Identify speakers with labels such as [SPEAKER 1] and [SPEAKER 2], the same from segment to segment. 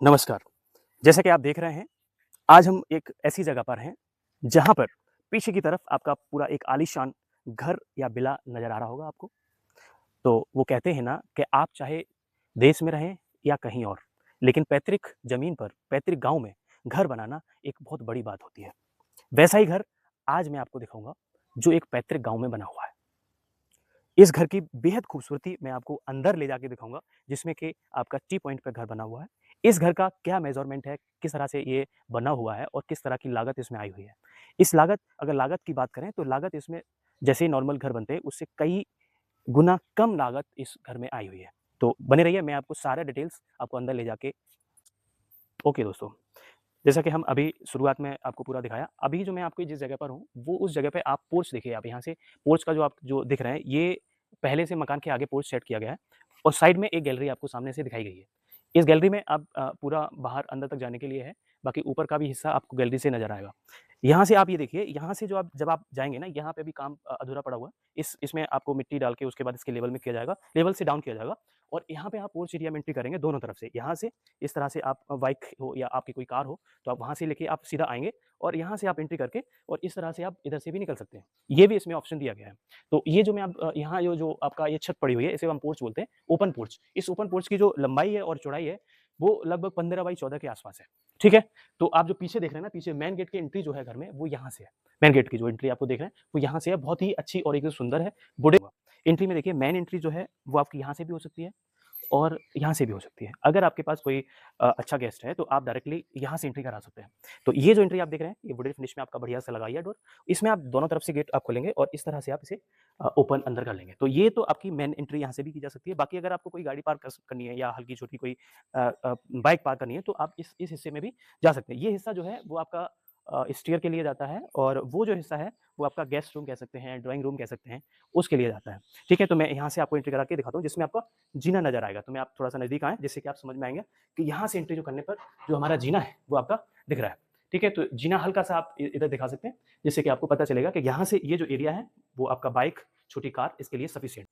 [SPEAKER 1] नमस्कार। जैसा कि आप देख रहे हैं, आज हम एक ऐसी जगह पर हैं, जहाँ पर पीछे की तरफ आपका पूरा एक आलीशान घर या विला नज़र आ रहा होगा आपको। तो वो कहते हैं ना कि आप चाहे देश में रहें या कहीं और, लेकिन पैतृक ज़मीन पर, पैतृक गाँव में घर बनाना एक बहुत बड़ी बात होती है। वैसा ही घर आज मैं आपको दिखाऊँगा, जो एक पैतृक गाँव में बना हुआ है। इस घर की बेहद खूबसूरती मैं आपको अंदर ले जाके दिखाऊँगा, जिसमें कि आपका टी पॉइंट पे घर बना हुआ है। इस घर का क्या मेज़रमेंट है, किस तरह से ये बना हुआ है और किस तरह की लागत इसमें आई हुई है। इस लागत अगर लागत की बात करें तो लागत इसमें जैसे नॉर्मल घर बनते हैं, उससे कई गुना कम लागत इस घर में आई हुई है। तो बने रहिए, मैं आपको सारे डिटेल्स आपको अंदर ले जाके ओके दोस्तों, जैसा कि हम अभी शुरुआत में आपको पूरा दिखाया, अभी जो मैं आपको जिस जगह पर हूँ, वो उस जगह पे आप पोर्च देखिए आप यहाँ से पोर्च का जो आप जो दिख रहे हैं, ये पहले से मकान के आगे पोर्च सेट किया गया है और साइड में एक गैलरी आपको सामने से दिखाई गई है। इस गैलरी में आप पूरा बाहर अंदर तक जाने के लिए है, बाकी ऊपर का भी हिस्सा आपको गैलरी से नज़र आएगा। यहाँ से आप ये देखिए, यहाँ से जो आप जब आप जाएँगे ना, यहाँ पे भी काम अधूरा पड़ा हुआ है। इसमें आपको मिट्टी डाल के उसके बाद इसके लेवल में किया जाएगा, लेवल से डाउन किया जाएगा और यहाँ पे आप पोर्च एरिया में एंट्री करेंगे दोनों तरफ से। यहाँ से इस तरह से आप बाइक हो या आपकी कोई कार हो, तो आप वहाँ से लेके आप सीधा आएँगे और यहाँ से आप एंट्री करके और इस तरह से आप इधर से भी निकल सकते हैं। ये भी इसमें ऑप्शन दिया गया है। तो ये जो मैं आप यहाँ जो आपका ये छत पड़ी हुई है, इसे हम पोर्च बोलते हैं, ओपन पोर्च। इस ओपन पोर्च की जो लंबाई है और चौड़ाई है, वो लगभग 15 बाई 14 के आसपास है। ठीक है? तो आप जो पीछे देख रहे हैं ना, पीछे मेन गेट की एंट्री जो है घर में, वो यहाँ से है। मेन गेट की जो एंट्री आपको देख रहे हैं, वो यहाँ से है, बहुत ही अच्छी और एकदम सुंदर है। बड़े एंट्री में देखिए मेन एंट्री जो है, वो आपकी यहाँ से भी हो सकती है और यहाँ से भी हो सकती है। अगर आपके पास कोई अच्छा गेस्ट है, तो आप डायरेक्टली यहाँ से एंट्री करा सकते हैं। तो ये जो एंट्री आप देख रहे हैं, ये वुडन फिनिश में आपका बढ़िया सा लगा है डोर। इसमें आप दोनों तरफ से गेट आप खोलेंगे और इस तरह से आप इसे ओपन अंदर कर लेंगे। तो ये तो आपकी मेन एंट्री यहाँ से भी की जा सकती है। बाकी अगर आपको कोई गाड़ी पार्क करनी है या हल्की-छोटी कोई बाइक पार्क करनी है, तो आप इस हिस्से में भी जा सकते हैं। ये हिस्सा जो है, वो आपका स्टेयर के लिए जाता है और वो जो हिस्सा है, वो आपका गेस्ट रूम कह सकते हैं, ड्राइंग रूम कह सकते हैं, उसके लिए जाता है। ठीक है? तो मैं यहाँ से आपको एंट्री करा के दिखाता हूँ, जिसमें आपका जीना नज़र आएगा। तो मैं आप थोड़ा-सा नज़दीक आएँ, जिससे कि आप समझ में आएँगे कि यहाँ से एंट्री जो करने पर जो हमारा जीना है, वो आपका दिख रहा है। ठीक है? तो जीना हल्का-सा आप इधर दिखा सकते हैं, जिससे कि आपको पता चलेगा कि यहाँ से ये जो एरिया है, वो आपका बाइक, छोटी कार इसके लिए सफिशिएंट।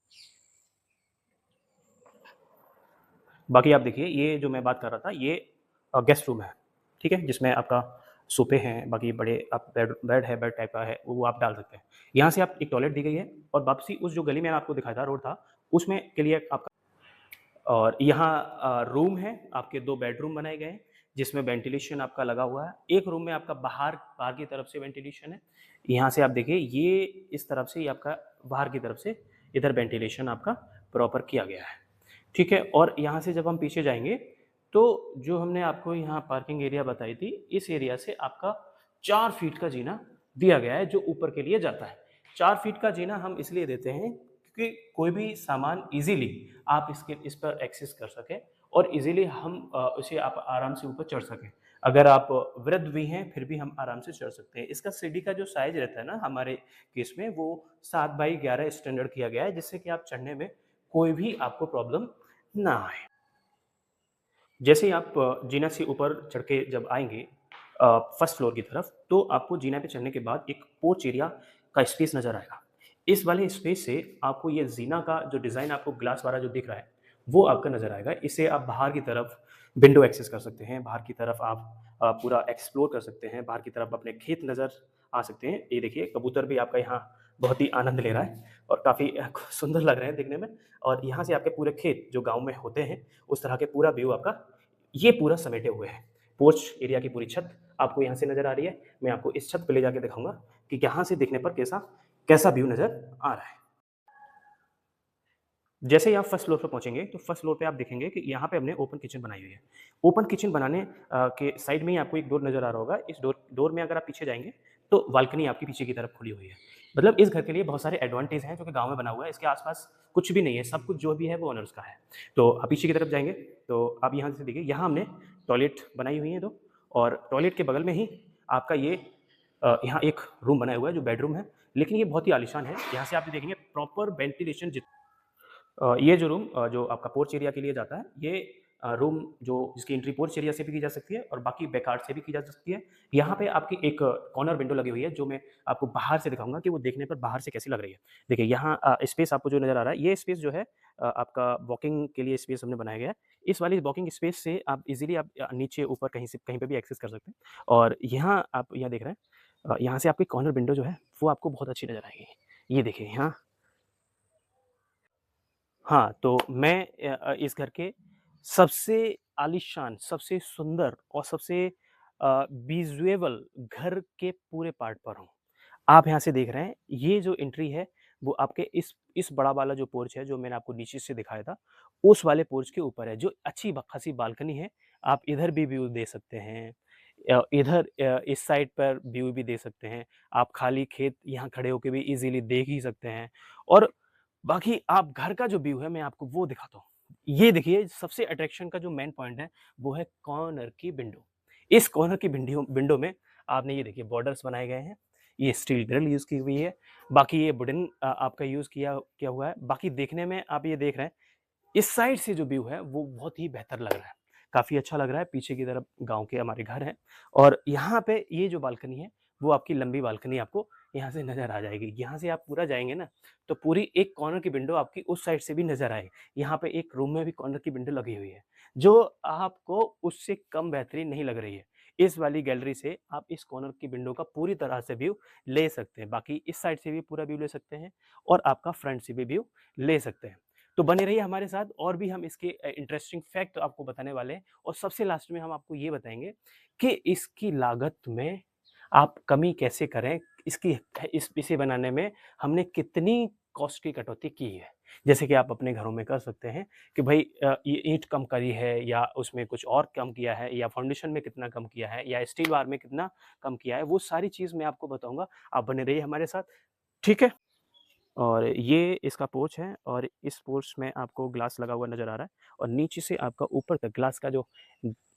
[SPEAKER 1] बाकी आप देखिए, ये जो मैं बात कर रहा था, ये गेस्ट रूम है, ठीक है? जिसमें आपका सोफ़े हैं, बाकी बड़े आप बेड बेड है, बेड टाइप का है, वो आप डाल सकते हैं। यहाँ से आप एक टॉयलेट दी गई है और वापसी उस जो गली में आपको दिखाया था, रोड था, उसमें के लिए आपका और यहाँ रूम है, आपके 2 बेडरूम बनाए गए हैं, जिसमें वेंटिलेशन आपका लगा हुआ है। एक रूम में आपका बाहर बाहर की तरफ से वेंटिलेशन है। यहाँ से आप देखिए, ये इस तरफ से ये आपका बाहर की तरफ से इधर वेंटिलेशन आपका प्रॉपर किया गया है। ठीक है? और यहाँ से जब हम पीछे जाएँगे, तो जो हमने आपको यहाँ पार्किंग एरिया बताई थी, इस एरिया से आपका 4 फीट का जीना दिया गया है, जो ऊपर के लिए जाता है। 4 फीट का जीना हम इसलिए देते हैं, क्योंकि कोई भी सामान ईज़िली आप इस पर एक्सेस कर सकें और ईज़िली हम उसे आप आराम से ऊपर चढ़ सकें। अगर आप वृद्ध भी हैं, फिर भी हम आराम से चढ़ सकते हैं। इसका सीढ़ी का जो साइज़ रहता है ना, हमारे केस में, वो 7 बाई 11 स्टैंडर्ड किया गया है, जिससे कि आप चढ़ने में कोई भी आपको प्रॉब्लम ना आए। जैसे ही आप जीना से ऊपर चढ़ के जब आएँगे फर्स्ट फ्लोर की तरफ, तो आपको जीना पे चढ़ने के बाद एक पोर्च एरिया का स्पेस नज़र आएगा। इस वाले स्पेस से आपको ये जीना का जो डिज़ाइन आपको ग्लास वाला जो दिख रहा है, वो आपका नज़र आएगा। इसे आप बाहर की तरफ विंडो एक्सेस कर सकते हैं, बाहर की तरफ आप पूरा एक्सप्लोर कर सकते हैं, बाहर की तरफ अपने खेत नज़र आ सकते हैं। ये देखिए, कबूतर भी आपका यहाँ बहुत ही आनंद ले रहा है और काफ़ी सुंदर लग रहे हैं दिखने में और यहाँ से आपके पूरे खेत जो गाँव में होते हैं, उस तरह के पूरा व्यू आपका ये पूरा समेटे हुए है। पोर्च एरिया की पूरी छत आपको यहाँ से नज़र आ रही है। मैं आपको इस छत पे ले जाके दिखाऊँगा कि यहाँ से देखने पर कैसा कैसा व्यू नज़र आ रहा है। जैसे ही आप फर्स्ट फ्लोर पे पहुँचेंगे, तो फर्स्ट फ्लोर पे आप देखेंगे कि यहाँ पे हमने ओपन किचन बनाई हुई है। ओपन किचन बनाने के साइड में ही आपको एक डोर नज़र आ रहा होगा। इस डोर डोर में अगर आप पीछे जाएँगे, तो बालकनी आपकी पीछे की तरफ खुली हुई है। मतलब इस घर के लिए बहुत सारे एडवांटेज हैं, जो कि गाँव में बना हुआ है। इसके आस-पास कुछ भी नहीं है, सब कुछ जो भी है वो ओनर्स का है। तो आप पीछे की तरफ जाएँगे, तो आप यहाँ से देखिए, यहाँ हमने टॉयलेट बनाई हुई है 2 और टॉयलेट के बगल में ही आपका ये यहाँ एक रूम बनाया हुआ है, जो बेडरूम है, लेकिन ये बहुत ही आलीशान है। यहाँ से आप ये देखेंगे प्रॉपर वेंटिलेशन ये जो रूम जो आपका पोर्च एरिया के लिए जाता है, ये रूम जो जिसकी एंट्री पोर्च एरिया से भी की जा सकती है और बाकी बैकयार्ड से भी की जा सकती है। यहाँ पे आपकी एक कॉर्नर विंडो लगी हुई है, जो मैं आपको बाहर से दिखाऊँगा कि वो देखने पर बाहर से कैसी लग रही है। देखिए यहाँ स्पेस आपको जो नज़र आ रहा है, ये स्पेस जो है आपका वॉकिंग के लिए स्पेस हमने बनाया गया है। इस वाली वॉकिंग स्पेस से आप इज़िली आप नीचे ऊपर कहीं से कहीं पे भी एक्सेस कर सकते हैं। और यहाँ आप यहाँ देख रहे हैं, यहाँ से आपकी कॉर्नर विंडो जो है वो आपको बहुत अच्छी नज़र आएगी। ये देखिए यहाँ। हाँ, तो मैं इस घर के सबसे आलीशान, सबसे सुंदर और सबसे विज़ुएबल घर के पूरे पार्ट पर हूँ। आप यहाँ से देख रहे हैं, ये जो एंट्री है, वो आपके इस बड़ा वाला जो पोर्च है, जो मैंने आपको नीचे से दिखाया था, उस वाले पोर्च के ऊपर है, जो अच्छी ब खासी बालकनी है। आप इधर भी व्यू दे सकते हैं, इधर इस साइड पर व्यू भी दे सकते हैं। आप खाली खेत यहाँ खड़े होके भी इज़िली देख ही सकते हैं। और बाकी आप घर का जो व्यू है, मैं आपको वो दिखाता हूँ। ये देखिए, सबसे अट्रैक्शन का जो मेन पॉइंट है, वो है कॉर्नर की विंडो। इस कॉर्नर की विंडियो विंडो में आपने ये देखिए बॉर्डर्स बनाए गए हैं। ये स्टील ग्रिल यूज़ की हुई है। बाकी ये वुडन आपका यूज़ किया किया हुआ है। बाकी देखने में आप ये देख रहे हैं, इस साइड से जो व्यू है वो बहुत ही बेहतर लग रहा है। काफ़ी अच्छा लग रहा है, पीछे की तरफ गाँव के हमारे घर हैं। और यहाँ पे ये जो बालकनी है, वो आपकी लंबी बालकनी आपको यहाँ से नज़र आ जाएगी। यहाँ से आप पूरा जाएँगे ना, तो पूरी एक कॉर्नर की विंडो आपकी उस साइड से भी नज़र आएगी। यहाँ पे एक रूम में भी कॉर्नर की विंडो लगी हुई है, जो आपको उससे कम बेहतरीन नहीं लग रही है। इस वाली गैलरी से आप इस कॉर्नर की विंडो का पूरी तरह से व्यू ले सकते हैं। बाकी इस साइड से भी पूरा व्यू ले सकते हैं और आपका फ्रंट से भी व्यू ले सकते हैं। तो बने रहिए हमारे साथ, और भी हम इसके इंटरेस्टिंग फैक्ट आपको बताने वाले हैं। और सबसे लास्ट में हम आपको ये बताएँगे कि इसकी लागत में आप कमी कैसे करें, इसे बनाने में हमने कितनी कॉस्ट की कटौती की है। जैसे कि आप अपने घरों में कर सकते हैं कि भई ये ईंट कम करी है, या उसमें कुछ और कम किया है, या फाउंडेशन में कितना कम किया है, या स्टील बार में कितना कम किया है, वो सारी चीज़ मैं आपको बताऊँगा। आप बने रहिए हमारे साथ, ठीक है? और ये इसका पोर्च है, और इस पोर्च में आपको ग्लास लगा हुआ नज़र आ रहा है, और नीचे से आपका ऊपर तक ग्लास का जो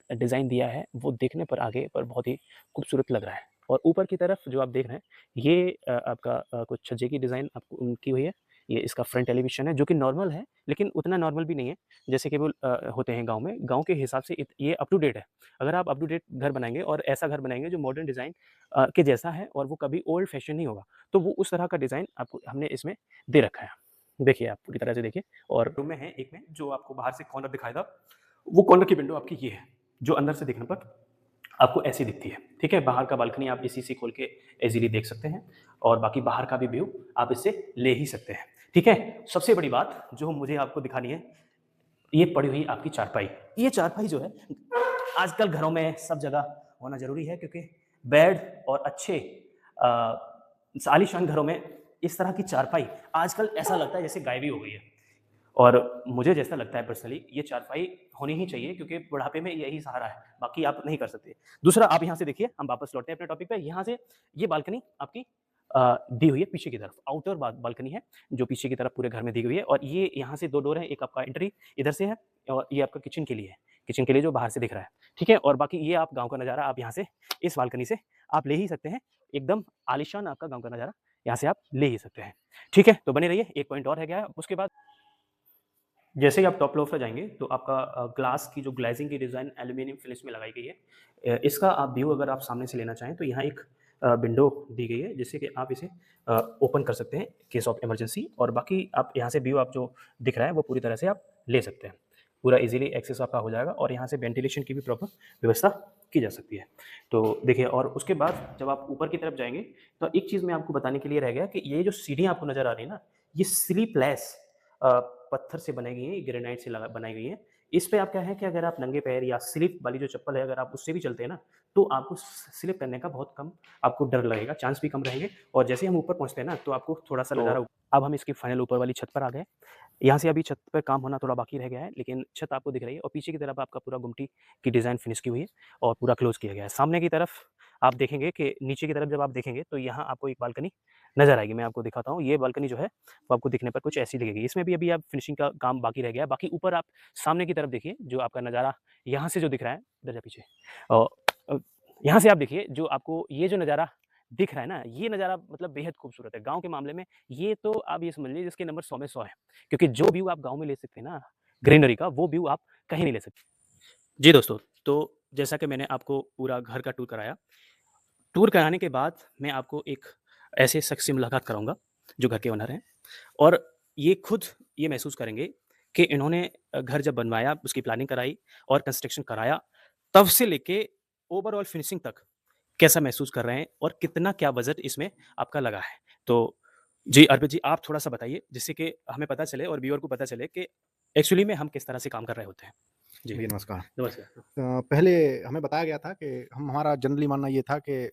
[SPEAKER 1] डिज़ाइन दिया है, वो देखने पर आगे पर बहुत ही खूबसूरत लग रहा है। और ऊपर की तरफ जो आप देख रहे हैं, ये आपका कुछ छज्जे की डिज़ाइन आपको की हुई है। ये इसका फ्रंट एलिवेशन है, जो कि नॉर्मल है, लेकिन उतना नॉर्मल भी नहीं है, जैसे कि वो होते हैं गाँव में। गाँव के हिसाब से ये अप टू डेट है। अगर आप अप टू डेट घर बनाएँगे और ऐसा घर बनाएँगे जो मॉडर्न डिज़ाइन के जैसा है, और वो कभी ओल्ड फैशन नहीं होगा, तो वो उस तरह का डिज़ाइन आपको हमने इसमें दे रखा है। देखिए, आप पूरी तरह से देखिए। और रूम में है एक में, जो आपको बाहर से कॉर्नर दिखाएगा, वो कॉर्नर की विंडो आपकी ये है, जो अंदर से देखने पर आपको ऐसी दिखती है, ठीक है? बाहर का बालकनी आप इसी से खोल के इज़िली देख सकते हैं, और बाकी बाहर का भी व्यू आप इससे ले ही सकते हैं, ठीक है? सबसे बड़ी बात जो मुझे आपको दिखानी है, ये पड़ी हुई आपकी चारपाई। ये चारपाई जो है, आजकल घरों में सब जगह होना ज़रूरी है, क्योंकि बेड और अच्छे आलीशान घरों में इस तरह की चारपाई आजकल ऐसा लगता है जैसे गायब ही हो गई है। और मुझे जैसा लगता है पर्सनली, ये चारपाई होनी ही चाहिए, क्योंकि बुढ़ापे में यही सहारा है, बाकी आप नहीं कर सकते। दूसरा, आप यहाँ से देखिए, हम वापस लौटते हैं अपने टॉपिक पे। यहाँ से ये बालकनी आपकी दी हुई है पीछे की तरफ, आउटर बालकनी है, जो पीछे की तरफ पूरे घर में दी हुई है। और ये यहाँ से 2 डोर हैं, एक आपका एंट्री इधर से है, और ये आपका किचन के लिए है, किचन के लिए जो बाहर से दिख रहा है, ठीक है? और बाकी ये आप गाँव का नज़ारा आप यहाँ से, इस बालकनी से आप ले ही सकते हैं। एकदम आलीशान आपका गाँव का नज़ारा यहाँ से आप ले ही सकते हैं, ठीक है? तो बने रहिए, एक पॉइंट और रह गया है। उसके बाद जैसे ही आप टॉप फ्लोर पे जाएँगे, तो आपका ग्लास की जो ग्लेज़िंग की डिज़ाइन एल्यूमीनियम फिनिश में लगाई गई है। इसका आप व्यू अगर आप सामने से लेना चाहें, तो यहाँ एक विंडो दी गई है, जिससे कि आप इसे ओपन कर सकते हैं केस ऑफ इमरजेंसी। और बाकी आप यहाँ से व्यू आप जो दिख रहा है, वो पूरी तरह से आप ले सकते हैं। पूरा ईज़िली एक्सेस आपका हो जाएगा, और यहाँ से वेंटिलेशन की भी प्रॉपर व्यवस्था की जा सकती है। तो देखिए, और उसके बाद जब आप ऊपर की तरफ जाएँगे, तो एक चीज़ मैं आपको बताने के लिए रह गया कि ये जो सीढ़ियाँ आपको नज़र आ रही है ना, ये स्लीपलेस पत्थर से बनाई गई हैं, ये ग्रेनाइट से लगा बनाई गई हैं। इस पे आप क्या है कि अगर आप नंगे पैर या स्लिप वाली जो चप्पल है, अगर आप उससे भी चलते हैं ना, तो आपको स्लिप करने का बहुत कम आपको डर लगेगा, चांस भी कम रहेंगे। और जैसे ही हम ऊपर पहुँचते हैं ना, तो आपको थोड़ा-सा नज़ारा, अब हम इसकी फाइनल ऊपर वाली छत पर आ गए। यहाँ से अभी छत पे काम होना थोड़ा बाकी रह गया है, लेकिन छत आपको दिख रही है, और पीछे की तरफ आपका पूरा गुमटी की डिज़ाइन फिनिश की हुई है, और पूरा क्लोज़ किया गया है। सामने की तरफ आप देखेंगे कि नीचे की तरफ जब आप देखेंगे, तो यहाँ आपको एक बालकनी नज़र आएगी। मैं आपको दिखाता हूँ, ये बालकनी जो है, वो आपको दिखने पर कुछ ऐसी लगेगी। इसमें भी अभी आप फिनिशिंग का काम बाकी रह गया है। बाकी ऊपर आप सामने की तरफ देखिए, जो आपका नज़ारा यहाँ से जो दिख रहा है, इधर जा पीछे। अ अ, यहाँ से आप देखिए, जो आपको ये जो नज़ारा दिख रहा है ना, ये नज़ारा मतलब बेहद खूबसूरत है। गाँव के मामले में ये तो आप ये समझ लीजिए, इसके नंबर 100 में 100 है। क्योंकि जो व्यू आप गाँव में ले सकते हैं ना, ग्रीनरी का, वो व्यू आप कहीं नहीं ले सकते। जी दोस्तों, तो जैसा कि मैंने आपको पूरा घर का टूर कराया, टूर कराने के बाद मैं आपको एक ऐसे शख्स से मुलाकात कराऊँगा, जो घर के ओनर हैं, और ये खुद ये महसूस करेंगे कि इन्होंने घर जब बनवाया, उसकी प्लानिंग कराई और कंस्ट्रक्शन कराया, तब से लेके ओवरऑल फिनिशिंग तक कैसा महसूस कर रहे हैं और कितना क्या बजट इसमें आपका लगा है? तो जी, अर्पित जी आप थोड़ा-सा बताइए जिससे कि हमें पता चले और व्यूअर को पता चले कि एक्चुअली में हम किस तरह से काम कर रहे होते हैं। जी,
[SPEAKER 2] जी, नमस्कार।
[SPEAKER 1] नमस्कार।
[SPEAKER 2] पहले हमें बताया गया था कि हमारा जनरली मानना ये था कि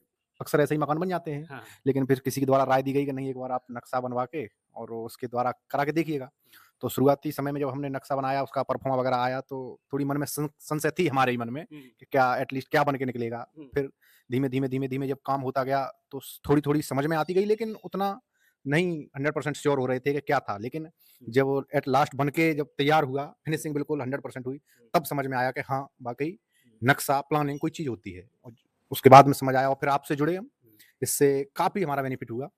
[SPEAKER 2] अक्सर ऐसे ही मकान बन जाते हैं,
[SPEAKER 1] हाँ,
[SPEAKER 2] लेकिन फिर किसी के द्वारा राय दी गई कि नहीं एक बार आप नक्शा बनवा के और उसके द्वारा करा के देखिएगा। तो शुरुआती समय में जब हमने नक्शा बनाया, उसका परफॉर्मा वगैरह आया तो थोड़ी मन में संशय थी हमारे ही मन में
[SPEAKER 1] हुँ,
[SPEAKER 2] कि क्या एटलीस्ट क्या बन के निकलेगा।
[SPEAKER 1] हुँ,
[SPEAKER 2] फिर धीमे-धीमे जब काम होता गया तो थोड़ी-थोड़ी समझ में आती गई, लेकिन उतना नहीं 100% श्योर हो रहे थे कि क्या था। लेकिन
[SPEAKER 1] हुँ,
[SPEAKER 2] जब वो एट लास्ट बन के जब तैयार हुआ, फिनिशिंग बिल्कुल 100% हुई,
[SPEAKER 1] हुँ,
[SPEAKER 2] तब समझ में आया कि हाँ, वाक़ई
[SPEAKER 1] हुँ,
[SPEAKER 2] नक्शा, प्लानिंग कोई चीज़ होती है। और उसके बाद में समझ आया और फिर आपसे जुड़े हम,
[SPEAKER 1] हुँ,
[SPEAKER 2] इससे काफ़ी हमारा बेनिफिट हुआ।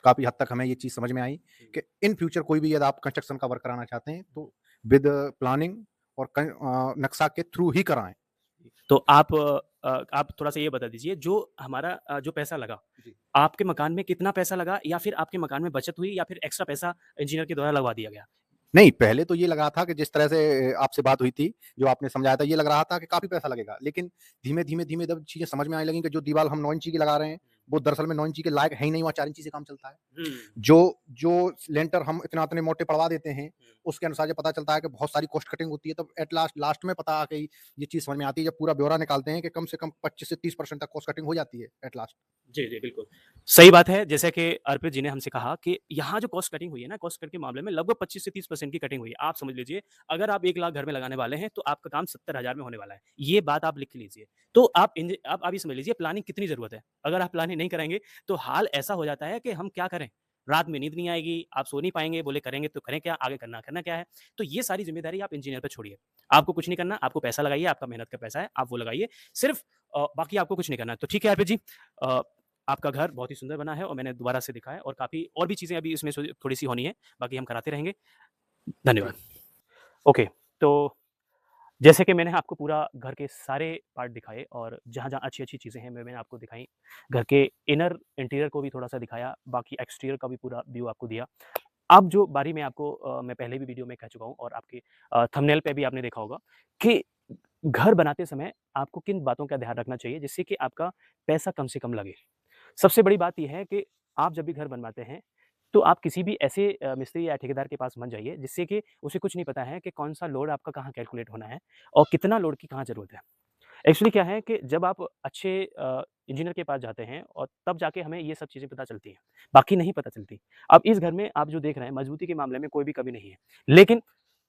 [SPEAKER 2] काफ़ी हद तक हमें ये चीज़ समझ में आई
[SPEAKER 1] हुँ।
[SPEAKER 2] कि इन फ्यूचर कोई भी यदि आप कंस्ट्रक्शन का वर्क कराना चाहते हैं, तो विद प्लानिंग और नक्शा के थ्रू ही कराएँ।
[SPEAKER 1] तो आप थोड़ा-सा ये बता दीजिए जो हमारा जो पैसा लगा,
[SPEAKER 2] जी।
[SPEAKER 1] आपके मकान में कितना पैसा लगा या फिर आपके मकान में बचत हुई या फिर एक्स्ट्रा पैसा इंजीनियर के द्वारा लगवा दिया गया?
[SPEAKER 2] नहीं, पहले तो ये लग रहा था कि जिस तरह से आपसे बात हुई थी, जो आपने समझाया था, ये लग रहा था कि काफ़ी पैसा लगेगा। लेकिन धीमे-धीमे जब चीज़ें समझ में आने लगीं कि जो दीवार हम 9 इंची की लगा रहे हैं, वो दरअसल में 9 इंची के लायक है ही नहीं, वहाँ 4 इंची से काम चलता है।
[SPEAKER 1] हुँ,
[SPEAKER 2] जो जो लेंटर हम इतने मोटे पड़वा देते हैं,
[SPEAKER 1] हुँ,
[SPEAKER 2] उसके अनुसार जब पता चलता है कि बहुत सारी कॉस्ट कटिंग होती है, तब एट लास्ट में पता आके ये चीज़ समझ में आती है, जब पूरा ब्यौरा निकालते हैं कि कम से कम 25 से 30% तक कॉस्ट कटिंग हो जाती है एट लास्ट।
[SPEAKER 1] जी, जी, बिल्कुल। सही बात है, जैसे कि अर्पित जी ने हमसे कहा कि यहाँ जो कॉस्ट कटिंग हुई है ना, कॉस्ट कट के मामले में लगभग 25 से 30% की कटिंग हुई है। आप समझ लीजिए, अगर आप 1 लाख घर में लगाने वाले हैं, तो आपका काम 70,000 में होने वाला है। ये बात आप लिख लीजिए। तो आप ये समझ लीजिए प्लानिंग कितनी ज़रूरत है। अगर आप प्लानिंग नहीं करेंगे, तो हाल ऐसा हो जाता है कि हम क्या करें? रात में नींद नहीं आएगी, आप सो नहीं पाएँगे, बोले करेंगे तो करें क्या? आगे करना क्या है? तो ये सारी ज़िम्मेदारी आप इंजीनियर पे छोड़िए। आपको कुछ नहीं करना, आपको पैसा लगाइए, आपका मेहनत का पैसा है, आप वो लगाइए। सिर्फ़ बाकी आपको कुछ नहीं करना है। तो ठीक है अर्पित जी अ, आपका घर बहुत ही सुंदर बना है और मैंने दोबारा से देखा है और काफ़ी और भी चीज़ें अभी इसमें थोड़ी-सी होनी है, बाकी हम कराते रहेंगे। धन्यवाद।
[SPEAKER 2] जी।
[SPEAKER 1] ओके, तो जैसे कि मैंने आपको पूरा घर के सारे पार्ट दिखाए और जहाँ-जहाँ अच्छी-अच्छी चीज़ें हैं, मैंने आपको दिखाई। घर के इनर इंटीरियर को भी थोड़ा-सा दिखाया, बाकी एक्सटीरियर का भी पूरा व्यू आपको दिया। अब जो बारी मैं आपको मैं पहले भी वीडियो में कह चुका हूँ और आपके थंबनेल पे भी आपने देखा होगा कि घर बनाते समय आपको किन बातों का ध्यान रखना चाहिए, जिससे कि आपका पैसा कम से कम लगे। सबसे बड़ी बात ये है कि आप जब भी घर बनवाते हैं, तो आप किसी भी ऐसे मिस्त्री या ठेकेदार के पास मत जाइए, जिससे कि उसे कुछ नहीं पता है कि कौन-सा लोड आपका कहाँ कैलकुलेट होना है और कितना लोड की कहाँ ज़रूरत है। एक्चुअली क्या है कि जब आप अच्छे इंजीनियर के पास जाते हैं और तब जाके हमें ये सब चीज़ें पता चलती हैं, बाकी नहीं पता चलती। अब इस घर में आप जो देख रहे हैं, मज़बूती के मामले में कोई भी कमी नहीं है। लेकिन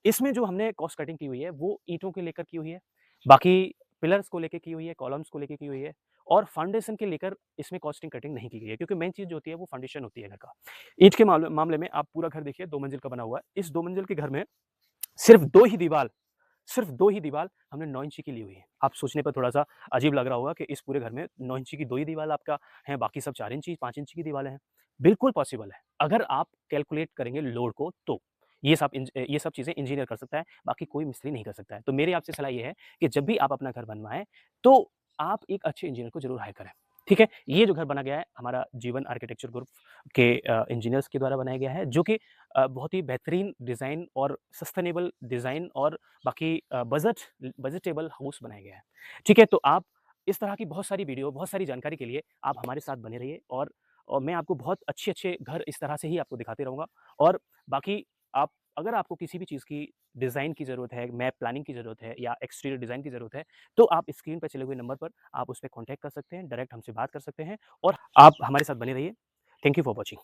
[SPEAKER 1] इसमें जो हमने कॉस्ट कटिंग की हुई है, वो ईंटों को लेकर की हुई है, बाकी पिलर्स को लेके की हुई है, कॉलम्स को लेके की हुई है और फाउंडेशन के लेकर इसमें कॉस्टिंग कटिंग नहीं की गई है क्योंकि मेन चीज़ जो होती है वो फाउंडेशन होती है घर का। ईंट के मामले में आप पूरा घर देखिए 2 मंजिल का बना हुआ है। इस 2 मंजिल के घर में सिर्फ़ 2 ही दीवार हमने 9 इंची की ली हुई है। आप सोचने पर थोड़ा-सा अजीब लग रहा होगा कि इस पूरे घर में 9 इंची की 2 ही दीवार आपका है, बाकी सब 4 इंची, 5 इंची की दीवारें हैं। बिल्कुल पॉसिबल है, अगर आप कैलकुलेट करेंगे लोड को तो। ये सब चीज़ें इंजीनियर कर सकता है, बाकी कोई मिस्त्री नहीं कर सकता है। तो मेरी आपसे सलाह ये है कि जब भी आप अपना घर बनवाएँ, तो आप एक अच्छे इंजीनियर को ज़रूर हायर करें। ठीक है? ये जो घर बना गया है, हमारा जीवन आर्किटेक्चर ग्रुप के इंजीनियर्स के द्वारा बनाया गया है, जो कि बहुत ही बेहतरीन डिज़ाइन और सस्टेनेबल डिज़ाइन और बाकी बजटेबल हाउस बनाया गया है। ठीक है? तो आप इस तरह की बहुत सारी वीडियो, बहुत सारी जानकारी के लिए आप हमारे साथ बने रहिए और मैं आपको बहुत अच्छे-अच्छे घर इस तरह से ही आपको दिखाते रहूँगा और बाकी आप अगर आपको किसी भी चीज़ की डिज़ाइन की ज़रूरत है, मैप प्लानिंग की ज़रूरत है या एक्सटीरियर डिज़ाइन की ज़रूरत है, तो आप स्क्रीन पे चले हुए नंबर पर आप उस पे कॉन्टैक्ट कर सकते हैं, डायरेक्ट हमसे बात कर सकते हैं और आप हमारे साथ बने रहिए। Thank you for watching.